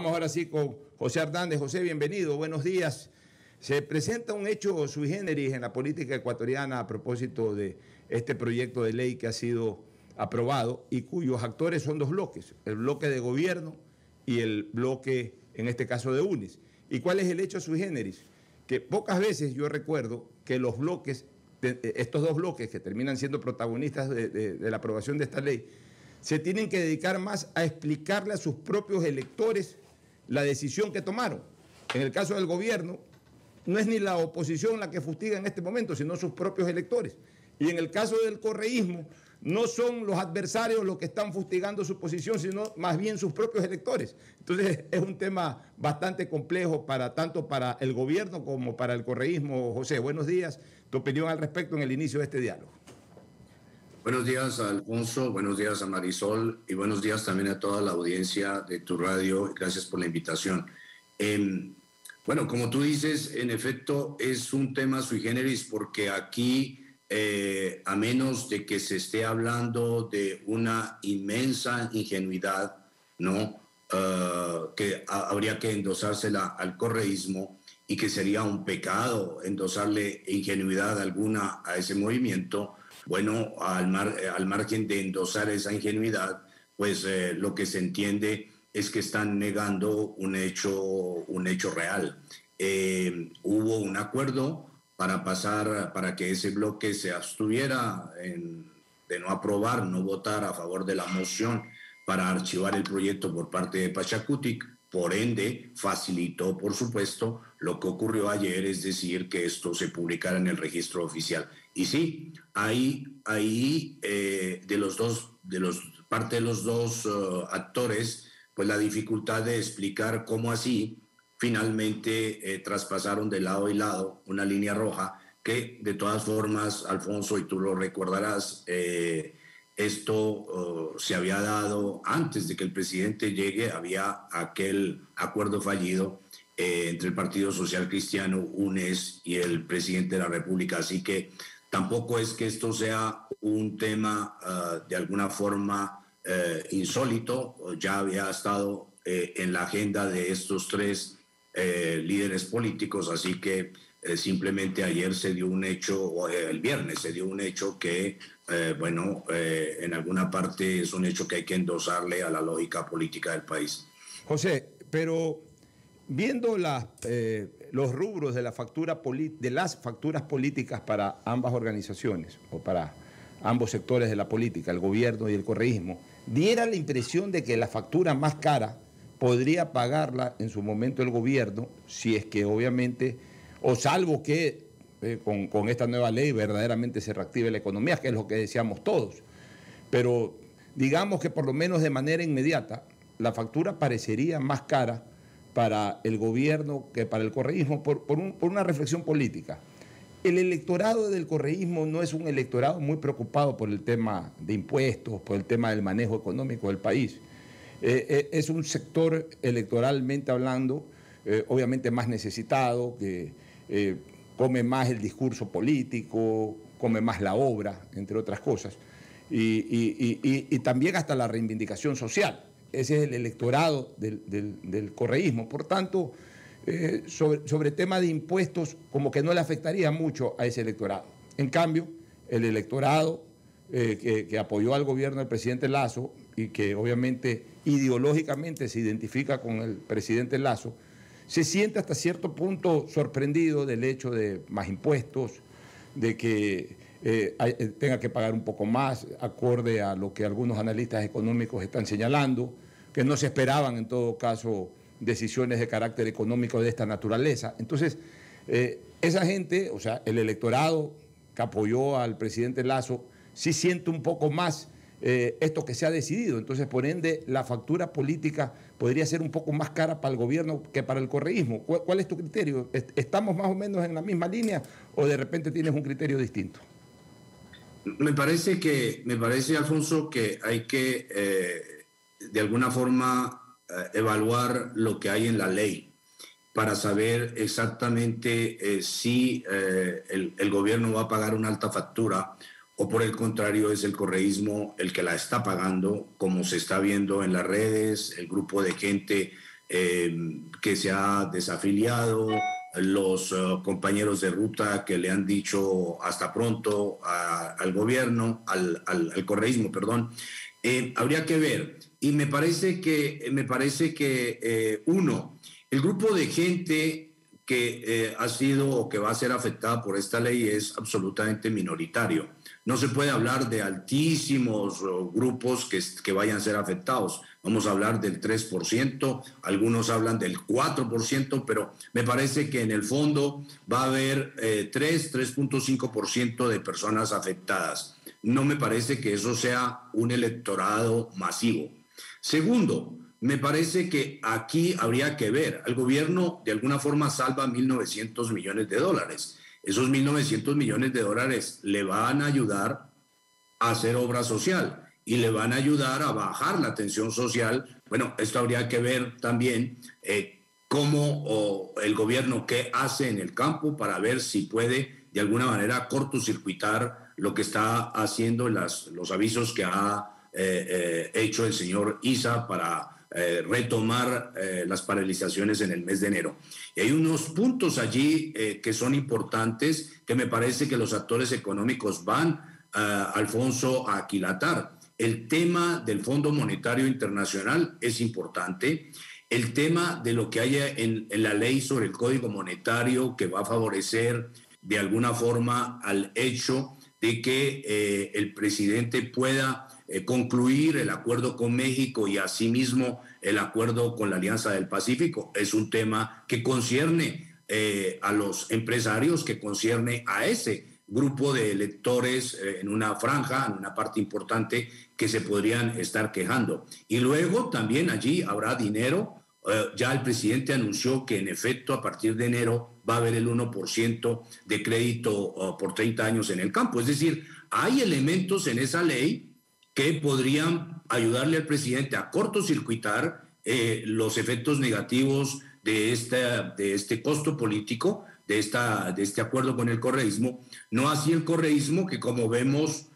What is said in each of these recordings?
Vamos ahora sí con José Hernández. José, bienvenido, buenos días. Se presenta un hecho sui generis en la política ecuatoriana a propósito de este proyecto de ley que ha sido aprobado y cuyos actores son dos bloques, el bloque de gobierno y el bloque, en este caso, de UNES. ¿Y cuál es el hecho sui generis? Que pocas veces yo recuerdo que los bloques, estos dos bloques que terminan siendo protagonistas de la aprobación de esta ley, se tienen que dedicar más a explicarle a sus propios electores la decisión que tomaron. En el caso del gobierno, no es ni la oposición la que fustiga en este momento, sino sus propios electores. Y en el caso del correísmo, no son los adversarios los que están fustigando su posición, sino más bien sus propios electores. Entonces es un tema bastante complejo tanto para el gobierno como para el correísmo. José, buenos días. Tu opinión al respecto en el inicio de este diálogo. Buenos días a Alfonso, buenos días a Marisol y buenos días también a toda la audiencia de tu radio. Gracias por la invitación. Bueno, como tú dices, en efecto es un tema sui generis porque aquí, a menos de que se esté hablando de una inmensa ingenuidad, ¿no? Que habría que endosársela al correísmo y que sería un pecado endosarle ingenuidad alguna a ese movimiento. Bueno, al margen de endosar esa ingenuidad, pues lo que se entiende es que están negando un hecho real. Hubo un acuerdo para que ese bloque se abstuviera de no aprobar, no votar a favor de la moción para archivar el proyecto por parte de Pachacutic. Por ende, facilitó, por supuesto, lo que ocurrió ayer, es decir, que esto se publicara en el registro oficial. Y sí, ahí parte de los dos actores, pues la dificultad de explicar cómo así finalmente traspasaron de lado y lado una línea roja que, de todas formas, Alfonso, y tú lo recordarás, esto se había dado antes de que el presidente llegue. Había aquel acuerdo fallido entre el Partido Social Cristiano, UNES, y el presidente de la República. Así que tampoco es que esto sea un tema de alguna forma insólito. Ya había estado en la agenda de estos tres líderes políticos, así que simplemente ayer se dio un hecho, o el viernes se dio un hecho que, en alguna parte es un hecho que hay que endosarle a la lógica política del país. José, pero viendo los rubros de las facturas políticas para ambas organizaciones o para ambos sectores de la política, el gobierno y el correísmo, diera la impresión de que la factura más cara podría pagarla en su momento el gobierno, si es que obviamente, o salvo que con esta nueva ley verdaderamente se reactive la economía, que es lo que deseamos todos. Pero digamos que por lo menos de manera inmediata la factura parecería más cara para el gobierno que para el correísmo por una reflexión política. El electorado del correísmo no es un electorado muy preocupado por el tema de impuestos, por el tema del manejo económico del país. Es un sector electoralmente hablando, obviamente más necesitado, que come más el discurso político, come más la obra, entre otras cosas, y también hasta la reivindicación social. Ese es el electorado del correísmo. Por tanto, sobre tema de impuestos, como que no le afectaría mucho a ese electorado. En cambio, el electorado que apoyó al gobierno del presidente Lasso y que obviamente ideológicamente se identifica con el presidente Lasso, se siente hasta cierto punto sorprendido del hecho de más impuestos, de que tenga que pagar un poco más, acorde a lo que algunos analistas económicos están señalando, que no se esperaban en todo caso decisiones de carácter económico de esta naturaleza. Entonces, esa gente, o sea, el electorado que apoyó al presidente Lasso, sí siente un poco más esto que se ha decidido. Entonces, por ende, la factura política podría ser un poco más cara para el gobierno que para el correísmo. ¿Cuál es tu criterio? ¿Estamos más o menos en la misma línea o de repente tienes un criterio distinto? Me parece, Alfonso, que hay que, de alguna forma, evaluar lo que hay en la ley para saber exactamente si el gobierno va a pagar una alta factura o por el contrario es el correísmo el que la está pagando, como se está viendo en las redes, el grupo de gente que se ha desafiliado, los compañeros de ruta que le han dicho hasta pronto al gobierno, al correísmo, perdón. Habría que ver. Y me parece que uno, el grupo de gente que ha sido o que va a ser afectada por esta ley es absolutamente minoritario. No se puede hablar de altísimos grupos que vayan a ser afectados. Vamos a hablar del 3%, algunos hablan del 4%, pero me parece que en el fondo va a haber 3.5% de personas afectadas. No me parece que eso sea un electorado masivo. Segundo, me parece que aquí habría que ver, el gobierno de alguna forma salva 1.900 millones de dólares. Esos 1.900 millones de dólares le van a ayudar a hacer obra social y le van a ayudar a bajar la tensión social. Bueno, esto habría que ver también cómo el gobierno qué hace en el campo para ver si puede de alguna manera cortocircuitar lo que está haciendo los avisos que ha hecho el señor Issa para retomar las paralizaciones en el mes de enero. Y hay unos puntos allí que son importantes, que me parece que los actores económicos van, Alfonso, a aquilatar. El tema del Fondo Monetario Internacional es importante. El tema de lo que haya en la ley sobre el Código Monetario, que va a favorecer de alguna forma al hecho de que el presidente pueda concluir el acuerdo con México y asimismo el acuerdo con la Alianza del Pacífico. Es un tema que concierne a los empresarios, que concierne a ese grupo de electores en una franja, en una parte importante que se podrían estar quejando. Y luego también allí habrá dinero. Ya el presidente anunció que en efecto a partir de enero va a haber el 1% de crédito por 30 años en el campo. Es decir, hay elementos en esa ley que podrían ayudarle al presidente a cortocircuitar los efectos negativos de este costo político, de este acuerdo con el correísmo. No así el correísmo, que como vemos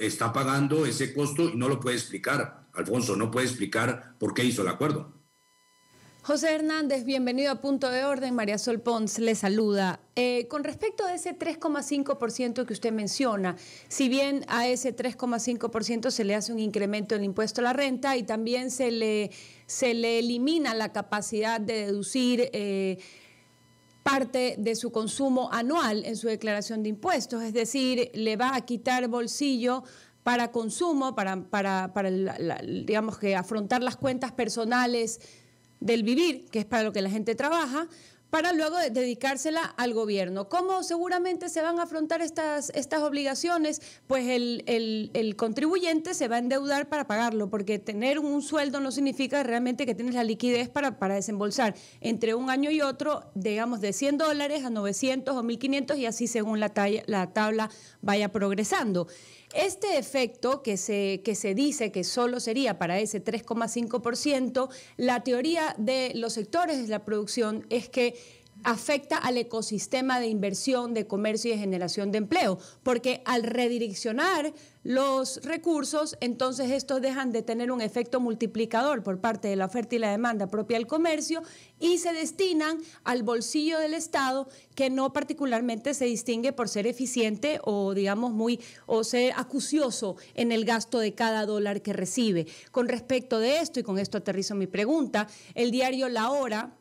está pagando ese costo y no lo puede explicar. Alfonso, no puede explicar por qué hizo el acuerdo. José Hernández, bienvenido a Punto de Orden. María Sol Pons le saluda. Con respecto a ese 3,5% que usted menciona, si bien a ese 3,5% se le hace un incremento del impuesto a la renta y también se le elimina la capacidad de deducir parte de su consumo anual en su declaración de impuestos, es decir, le va a quitar bolsillo para consumo, digamos que afrontar las cuentas personales del vivir, que es para lo que la gente trabaja, para luego dedicársela al gobierno. ¿Cómo seguramente se van a afrontar estas obligaciones? Pues el contribuyente se va a endeudar para pagarlo, porque tener un sueldo no significa realmente que tienes la liquidez para desembolsar entre un año y otro, digamos, de $100 a 900 o 1.500 y así según la tabla vaya progresando. Este efecto que se dice que solo sería para ese 3,5%, la teoría de los sectores de la producción es que afecta al ecosistema de inversión, de comercio y de generación de empleo, porque al redireccionar los recursos, entonces estos dejan de tener un efecto multiplicador por parte de la oferta y la demanda propia del comercio y se destinan al bolsillo del Estado, que no particularmente se distingue por ser eficiente o digamos o ser acucioso en el gasto de cada dólar que recibe. Con respecto de esto, y con esto aterrizo mi pregunta, el diario La Hora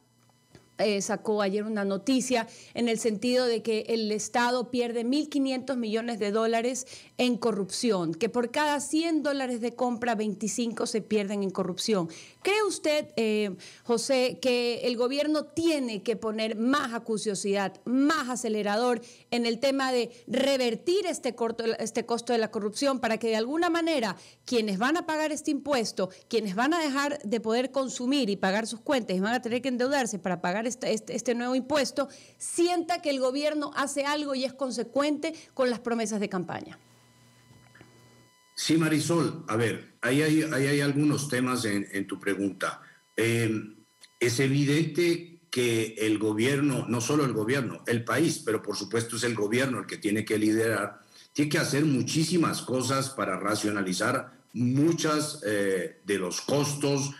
sacó ayer una noticia en el sentido de que el Estado pierde 1.500 millones de dólares en corrupción, que por cada $100 de compra, 25 se pierden en corrupción. ¿Cree usted, José, que el gobierno tiene que poner más acuciosidad, más acelerador en el tema de revertir este costo de la corrupción para que de alguna manera quienes van a pagar este impuesto, quienes van a dejar de poder consumir y pagar sus cuentas y van a tener que endeudarse para pagar este nuevo impuesto, sienta que el gobierno hace algo y es consecuente con las promesas de campaña? Sí, Marisol, a ver, ahí hay algunos temas en tu pregunta. Es evidente que el gobierno, no solo el gobierno, el país, pero por supuesto es el gobierno el que tiene que liderar, tiene que hacer muchísimas cosas para racionalizar muchas de los costos,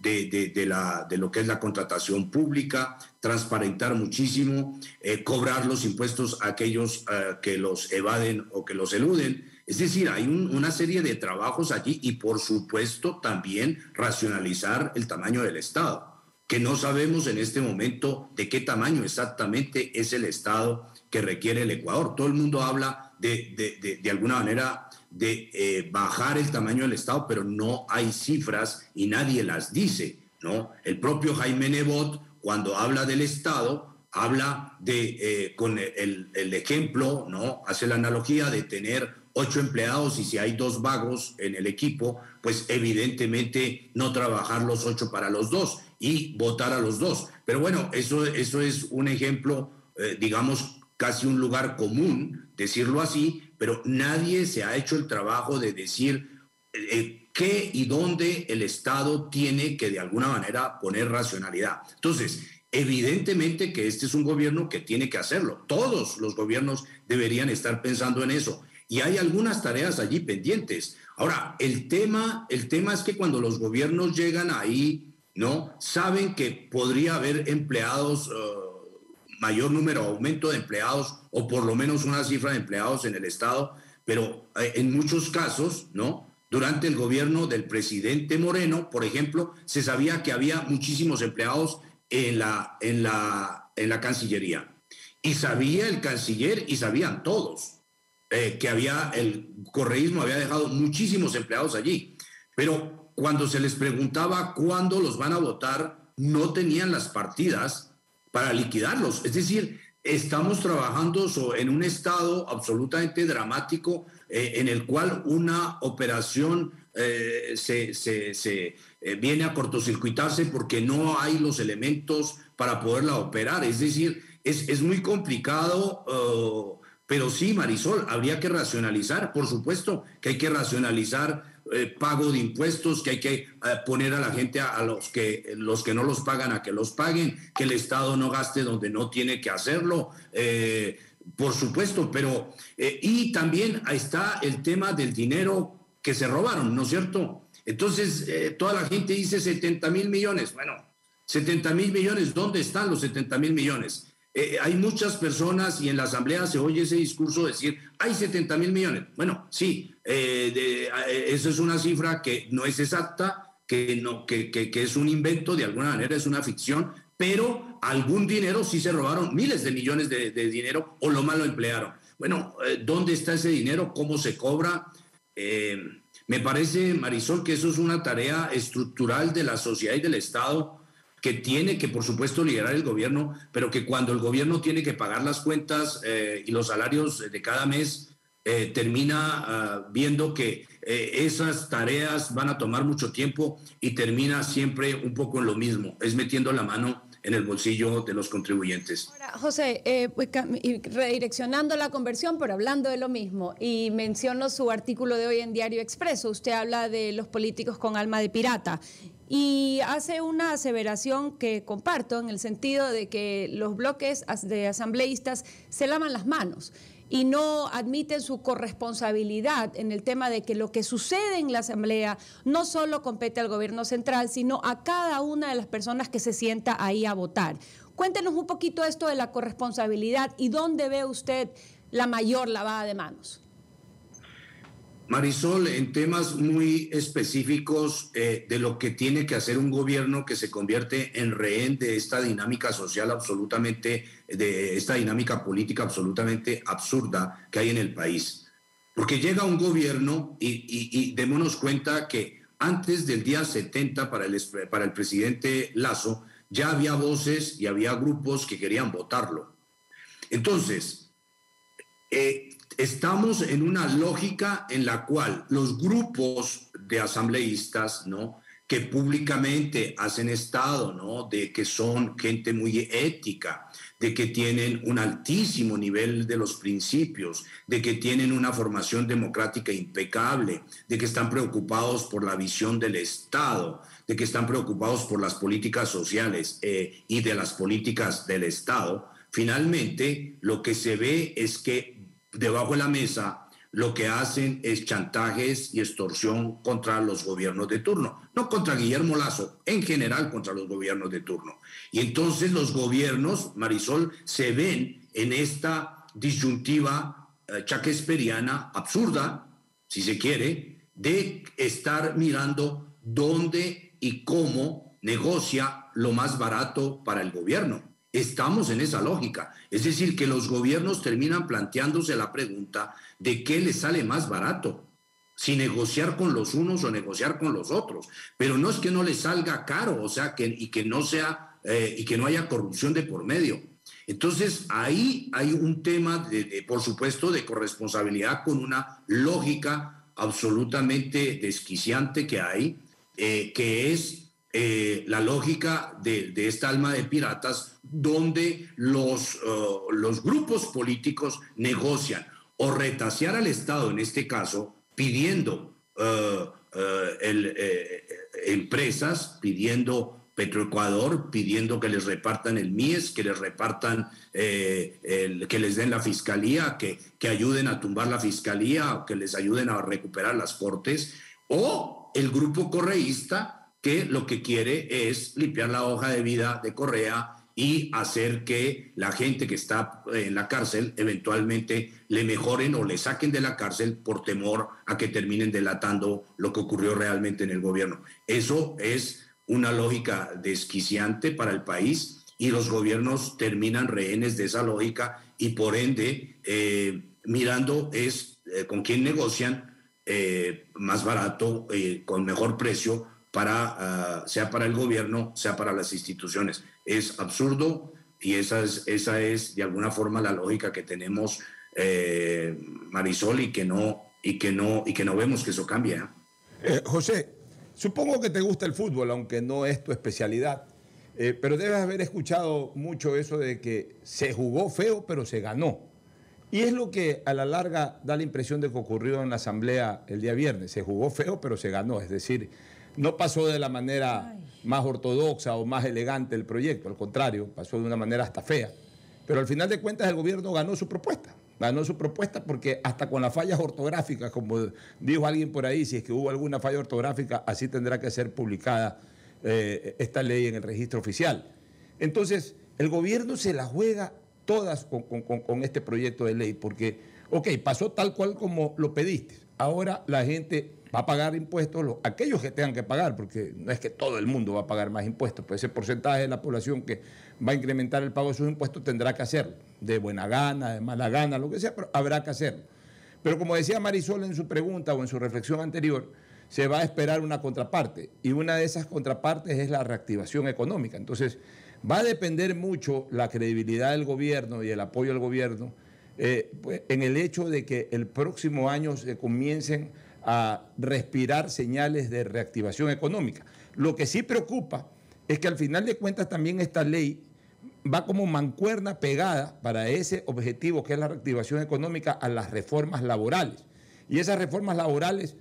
de lo que es la contratación pública, transparentar muchísimo, cobrar los impuestos a aquellos que los evaden o que los eluden. Es decir, hay una serie de trabajos allí y, por supuesto, también racionalizar el tamaño del Estado, que no sabemos en este momento de qué tamaño exactamente es el Estado que requiere el Ecuador. Todo el mundo habla de alguna manera de bajar el tamaño del Estado, pero no hay cifras y nadie las dice, ¿no? El propio Jaime Nebot, cuando habla del Estado, habla con el ejemplo, ¿no? Hace la analogía de tener 8 empleados y si hay 2 vagos en el equipo, pues evidentemente no trabajar los 8 para los 2 y votar a los 2. Pero bueno, eso es un ejemplo, digamos, casi un lugar común, decirlo así, pero nadie se ha hecho el trabajo de decir qué y dónde el Estado tiene que de alguna manera poner racionalidad. Entonces, evidentemente que este es un gobierno que tiene que hacerlo. Todos los gobiernos deberían estar pensando en eso. Y hay algunas tareas allí pendientes. Ahora, el tema es que cuando los gobiernos llegan ahí, ¿no? Saben que podría haber empleados, mayor número, aumento de empleados, o por lo menos una cifra de empleados en el Estado, pero en muchos casos, ¿no? Durante el gobierno del presidente Moreno, por ejemplo, se sabía que había muchísimos empleados en la Cancillería. Y sabía el canciller y sabían todos que el correísmo había dejado muchísimos empleados allí. Pero cuando se les preguntaba cuándo los van a votar, no tenían las partidas para liquidarlos. Es decir, estamos trabajando en un estado absolutamente dramático en el cual una operación viene a cortocircuitarse porque no hay los elementos para poderla operar. Es decir, es muy complicado, pero sí, Marisol, habría que racionalizar. Por supuesto que hay que racionalizar pago de impuestos, que hay que poner a la gente, a los que no los pagan, a que los paguen, que el Estado no gaste donde no tiene que hacerlo, por supuesto, pero y también está el tema del dinero que se robaron, ¿no es cierto? Entonces, toda la gente dice 70,000 millones. Bueno, 70,000 millones, ¿dónde están los 70,000 millones? Hay muchas personas y en la Asamblea se oye ese discurso decir, hay 70,000 millones. Bueno, sí, eso es una cifra que no es exacta, que es un invento, de alguna manera es una ficción, pero algún dinero sí se robaron, miles de millones de dinero, o lo mal lo emplearon. Bueno, ¿dónde está ese dinero? ¿Cómo se cobra? Me parece, Marisol, que eso es una tarea estructural de la sociedad y del Estado, que tiene que, por supuesto, liderar el gobierno, pero que cuando el gobierno tiene que pagar las cuentas y los salarios de cada mes, termina viendo que esas tareas van a tomar mucho tiempo y termina siempre un poco en lo mismo, es metiendo la mano en el bolsillo de los contribuyentes. Ahora, José, redireccionando la conversión, pero hablando de lo mismo, y menciono su artículo de hoy en Diario Expreso, usted habla de los políticos con alma de pirata, y hace una aseveración que comparto en el sentido de que los bloques de asambleístas se lavan las manos y no admiten su corresponsabilidad en el tema de que lo que sucede en la Asamblea no solo compete al gobierno central, sino a cada una de las personas que se sienta ahí a votar. Cuéntenos un poquito esto de la corresponsabilidad y dónde ve usted la mayor lavada de manos. Marisol, en temas muy específicos de lo que tiene que hacer un gobierno que se convierte en rehén de esta dinámica social absolutamente, de esta dinámica política absolutamente absurda que hay en el país. Porque llega un gobierno y démonos cuenta que antes del día 70 para el presidente Lasso ya había voces y había grupos que querían votarlo. Entonces, estamos en una lógica en la cual los grupos de asambleístas, ¿no?, que públicamente hacen Estado, ¿no?, de que son gente muy ética, de que tienen un altísimo nivel de los principios, de que tienen una formación democrática impecable, de que están preocupados por la visión del Estado, de que están preocupados por las políticas sociales y de las políticas del Estado. Finalmente, lo que se ve es que debajo de la mesa lo que hacen es chantajes y extorsión contra los gobiernos de turno, no contra Guillermo Lasso, en general contra los gobiernos de turno. Y entonces los gobiernos, Marisol, se ven en esta disyuntiva shakespeariana absurda, si se quiere, de estar mirando dónde y cómo negocia lo más barato para el gobierno. Estamos en esa lógica. Es decir, que los gobiernos terminan planteándose la pregunta de qué les sale más barato, si negociar con los unos o negociar con los otros. Pero no es que no les salga caro, o sea, y que no haya corrupción de por medio. Entonces, ahí hay un tema, por supuesto, de corresponsabilidad con una lógica absolutamente desquiciante que hay, que es la lógica de esta alma de piratas, donde los grupos políticos negocian o retasear al Estado, en este caso, pidiendo empresas, pidiendo Petroecuador, pidiendo que les repartan el MIES, que les repartan, que les den la fiscalía, que ayuden a tumbar la fiscalía, o que les ayuden a recuperar las cortes, o el grupo correísta, que lo que quiere es limpiar la hoja de vida de Correa y hacer que la gente que está en la cárcel eventualmente le mejoren o le saquen de la cárcel por temor a que terminen delatando lo que ocurrió realmente en el gobierno. Eso es una lógica desquiciante para el país y los gobiernos terminan rehenes de esa lógica y por ende mirando con quién negocian más barato, con mejor precio, sea para el gobierno, sea para las instituciones. Es absurdo y esa es de alguna forma la lógica que tenemos, Marisol, y que no vemos que eso cambie. José, supongo que te gusta el fútbol, aunque no es tu especialidad, pero debes haber escuchado mucho eso de que se jugó feo, pero se ganó. Y es lo que a la larga da la impresión de que ocurrió en la asamblea el día viernes. Se jugó feo, pero se ganó. Es decir, no pasó de la manera más ortodoxa o más elegante el proyecto, al contrario, pasó de una manera hasta fea. Pero al final de cuentas el gobierno ganó su propuesta. Ganó su propuesta porque hasta con las fallas ortográficas, como dijo alguien por ahí, si es que hubo alguna falla ortográfica, así tendrá que ser publicada esta ley en el registro oficial. Entonces, el gobierno se la juega todas con este proyecto de ley, porque, ok, pasó tal cual como lo pediste. Ahora la gente va a pagar impuestos, aquellos que tengan que pagar, porque no es que todo el mundo va a pagar más impuestos, pues ese porcentaje de la población que va a incrementar el pago de sus impuestos tendrá que hacerlo, de buena gana, de mala gana, lo que sea, pero habrá que hacerlo. Pero como decía Marisol en su pregunta o en su reflexión anterior, se va a esperar una contraparte, y una de esas contrapartes es la reactivación económica. Entonces, va a depender mucho la credibilidad del gobierno y el apoyo al gobierno pues, en el hecho de que el próximo año se comiencen a respirar señales de reactivación económica. Lo que sí preocupa es que al final de cuentas también esta ley va como mancuerna pegada para ese objetivo que es la reactivación económica a las reformas laborales. Y esas reformas laborales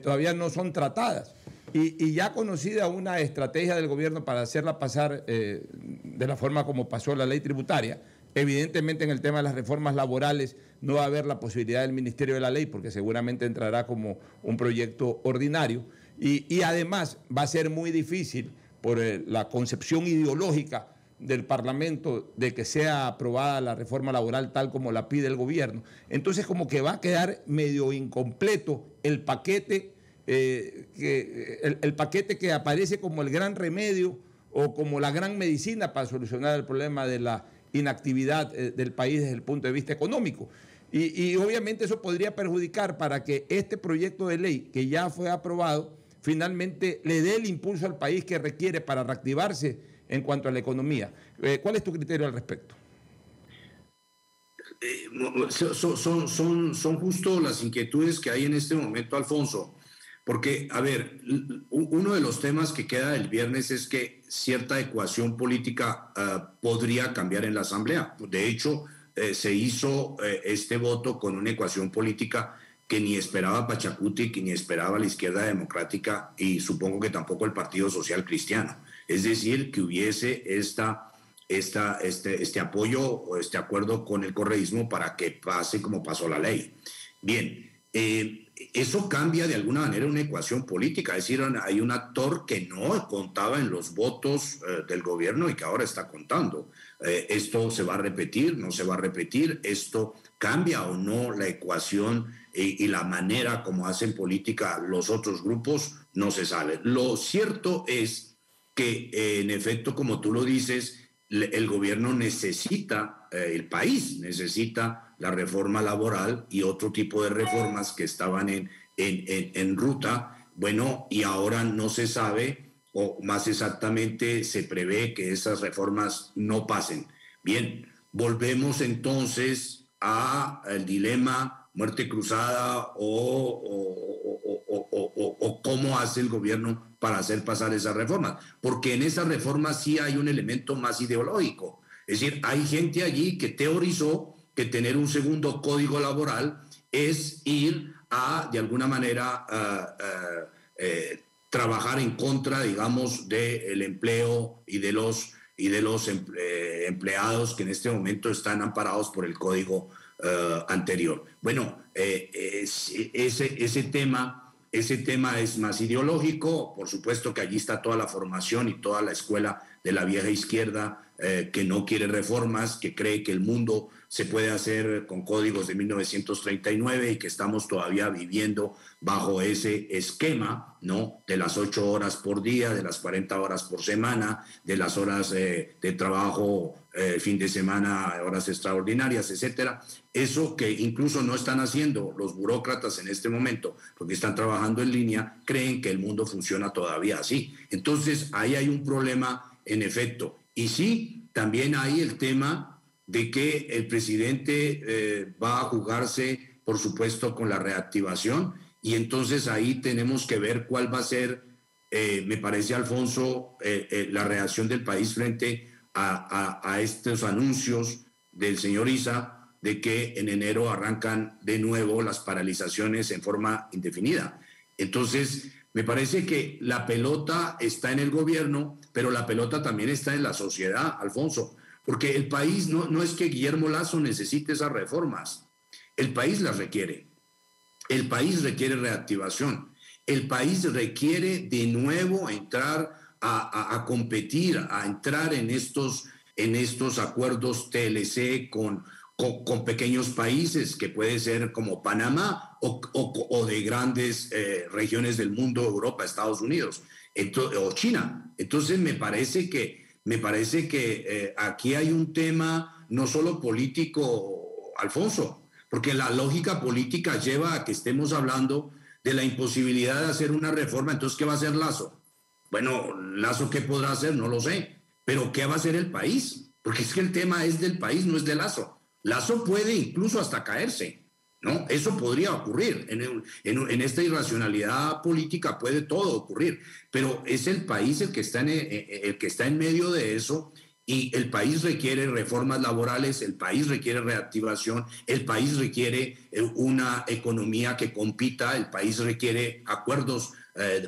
todavía no son tratadas. Y ya conocida una estrategia del gobierno para hacerla pasar de la forma como pasó la ley tributaria. Evidentemente en el tema de las reformas laborales no va a haber la posibilidad del Ministerio de la Ley porque seguramente entrará como un proyecto ordinario y además va a ser muy difícil por la concepción ideológica del Parlamento de que sea aprobada la reforma laboral tal como la pide el gobierno. Entonces como que va a quedar medio incompleto el paquete, el paquete que aparece como el gran remedio o como la gran medicina para solucionar el problema de la inactividad del país desde el punto de vista económico. Y obviamente eso podría perjudicar para que este proyecto de ley que ya fue aprobado finalmente le dé el impulso al país que requiere para reactivarse en cuanto a la economía. ¿Cuál es tu criterio al respecto? Son justo las inquietudes que hay en este momento, Alfonso. Porque, a ver, uno de los temas que queda el viernes es que cierta ecuación política podría cambiar en la Asamblea. De hecho, se hizo este voto con una ecuación política que ni esperaba Pachacuti, que ni esperaba la izquierda democrática y supongo que tampoco el Partido Social Cristiano. Es decir, que hubiese este apoyo o este acuerdo con el correísmo para que pase como pasó la ley. Bien. eso cambia de alguna manera una ecuación política, es decir, hay un actor que no contaba en los votos del gobierno y que ahora está contando. ¿Esto se va a repetir? ¿No se va a repetir? ¿Esto cambia o no la ecuación y la manera como hacen política los otros grupos? No se sabe. Lo cierto es que, en efecto, como tú lo dices, el gobierno necesita, el país necesita la reforma laboral y otro tipo de reformas que estaban en ruta. Bueno, y ahora no se sabe, o más exactamente se prevé que esas reformas no pasen. Bien, volvemos entonces al dilema muerte cruzada o cómo hace el gobierno para hacer pasar esas reformas. Porque en esas reformas sí hay un elemento más ideológico. Es decir, hay gente allí que teorizó que tener un segundo código laboral es ir a, de alguna manera, trabajar en contra, digamos, del empleo y de los empleados que en este momento están amparados por el código anterior. Bueno, ese tema es más ideológico. Por supuesto que allí está toda la formación y toda la escuela de la vieja izquierda que no quiere reformas, que cree que el mundo se puede hacer con códigos de 1939 y que estamos todavía viviendo bajo ese esquema, ¿no? De las 8 horas por día, de las 40 horas por semana, de las horas de trabajo fin de semana, horas extraordinarias, etcétera. Eso que incluso no están haciendo los burócratas en este momento, porque están trabajando en línea, creen que el mundo funciona todavía así. Entonces, ahí hay un problema en efecto. Y sí, también hay el tema de que el presidente va a jugarse, por supuesto, con la reactivación, y entonces ahí tenemos que ver cuál va a ser, me parece, Alfonso, la reacción del país frente a estos anuncios del señor Issa de que en enero arrancan de nuevo las paralizaciones en forma indefinida. Entonces, me parece que la pelota está en el gobierno, pero la pelota también está en la sociedad, Alfonso, porque el país no es que Guillermo Lasso necesite esas reformas, el país las requiere, el país requiere reactivación, el país requiere de nuevo entrar a competir, a entrar en estos acuerdos TLC con pequeños países que puede ser como Panamá o de grandes regiones del mundo, Europa, Estados Unidos o China. Entonces me parece que aquí hay un tema no solo político, Alfonso, porque la lógica política lleva a que estemos hablando de la imposibilidad de hacer una reforma. Entonces, ¿qué va a hacer Lasso? Bueno, Lasso, ¿qué podrá hacer? No lo sé. Pero ¿qué va a hacer el país? Porque es que el tema es del país, no es de Lasso. Lasso puede incluso hasta caerse, ¿no? Eso podría ocurrir. En esta irracionalidad política puede todo ocurrir, pero es el país el que está en medio de eso, y el país requiere reformas laborales, el país requiere reactivación, el país requiere una economía que compita, el país requiere acuerdos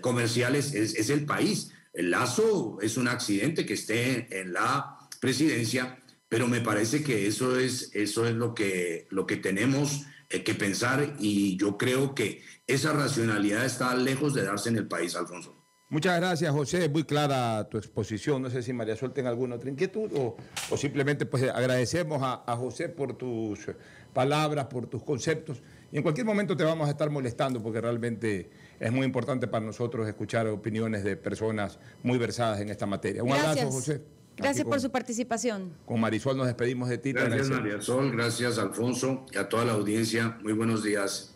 comerciales, es el país. El Lasso es un accidente que esté en la presidencia, pero me parece que eso es lo que tenemos que pensar, y yo creo que esa racionalidad está lejos de darse en el país, Alfonso. Muchas gracias, José. Muy clara tu exposición. No sé si María Sol tenga alguna otra inquietud o simplemente pues agradecemos a José por tus palabras, por tus conceptos. Y en cualquier momento te vamos a estar molestando porque realmente es muy importante para nosotros escuchar opiniones de personas muy versadas en esta materia. Un abrazo, José. Gracias por su participación. Con Marisol nos despedimos de ti. Gracias, María Sol. Gracias, Alfonso. Y a toda la audiencia, muy buenos días.